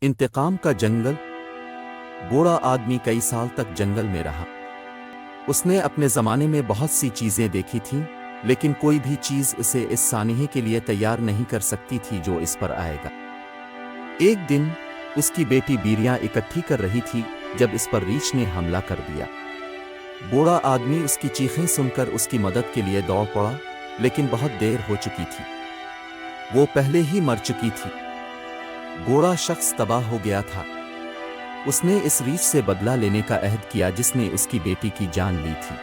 انتقام کا جنگل۔ بوڑھا آدمی کئی سال تک جنگل میں رہا۔ اس نے اپنے زمانے میں بہت سی چیزیں دیکھی تھیں، لیکن کوئی بھی چیز اسے اس سانحے کے لیے تیار نہیں کر سکتی تھی جو اس پر آئے گا۔ ایک دن اس کی بیٹی بیریاں اکٹھی کر رہی تھی جب اس پر ریچھ نے حملہ کر دیا۔ بوڑھا آدمی اس کی چیخیں سن کر اس کی مدد کے لیے دوڑ پڑا، لیکن بہت دیر ہو چکی تھی۔ وہ پہلے ہی مر چکی تھی۔ بوڑھا شخص تباہ ہو گیا تھا۔ اس نے اس ریچھ سے بدلہ لینے کا عہد کیا جس نے اس کی بیٹی کی جان لی تھی۔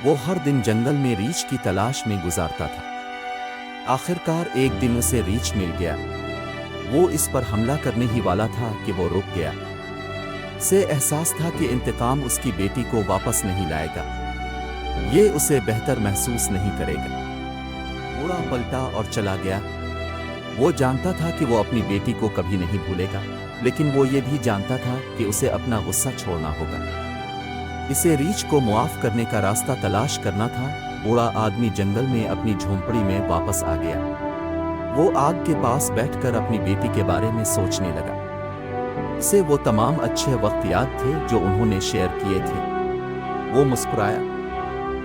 وہ ہر دن جنگل میں ریچھ کی تلاش میں گزارتا تھا۔ آخرکار ایک دن اسے ریچھ مل گیا۔ وہ اس پر حملہ کرنے ہی والا تھا کہ وہ رک گیا۔ اسے احساس تھا کہ انتقام اس کی بیٹی کو واپس نہیں لائے گا۔ یہ اسے بہتر محسوس نہیں کرے گا۔ بوڑھا پلٹا اور چلا گیا۔ وہ جانتا تھا کہ وہ اپنی بیٹی کو کبھی نہیں بھولے گا، لیکن وہ یہ بھی جانتا تھا کہ اسے اپنا غصہ چھوڑنا ہوگا۔ اسے ریچھ کو معاف کرنے کا راستہ تلاش کرنا تھا۔ بوڑھا آدمی جنگل میں اپنی جھونپڑی میں واپس آ گیا۔ وہ آگ کے پاس بیٹھ کر اپنی بیٹی کے بارے میں سوچنے لگا۔ اسے وہ تمام اچھے وقت یاد تھے جو انہوں نے شیئر کیے تھے۔ وہ مسکرایا۔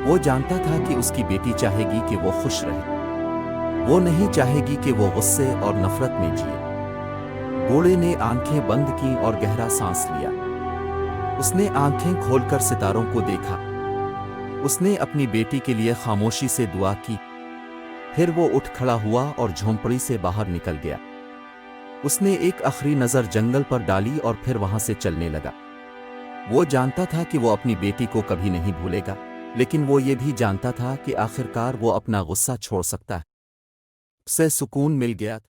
وہ جانتا تھا کہ اس کی بیٹی چاہے گی کہ وہ خوش رہے۔ وہ نہیں چاہے گی کہ وہ غصے اور نفرت میں جیے۔ بوڑھے نے آنکھیں بند کیں اور گہرا سانس لیا۔ اس نے آنکھیں کھول کر ستاروں کو دیکھا۔ اس نے اپنی بیٹی کے لیے خاموشی سے دعا کی۔ پھر وہ اٹھ کھڑا ہوا اور جھونپڑی سے باہر نکل گیا۔ اس نے ایک آخری نظر جنگل پر ڈالی اور پھر وہاں سے چلنے لگا۔ وہ جانتا تھا کہ وہ اپنی بیٹی کو کبھی نہیں بھولے گا، لیکن وہ یہ بھی جانتا تھا کہ آخرکار وہ اپنا غصہ چھوڑ سکتا ہے۔ اسے سکون مل گیا۔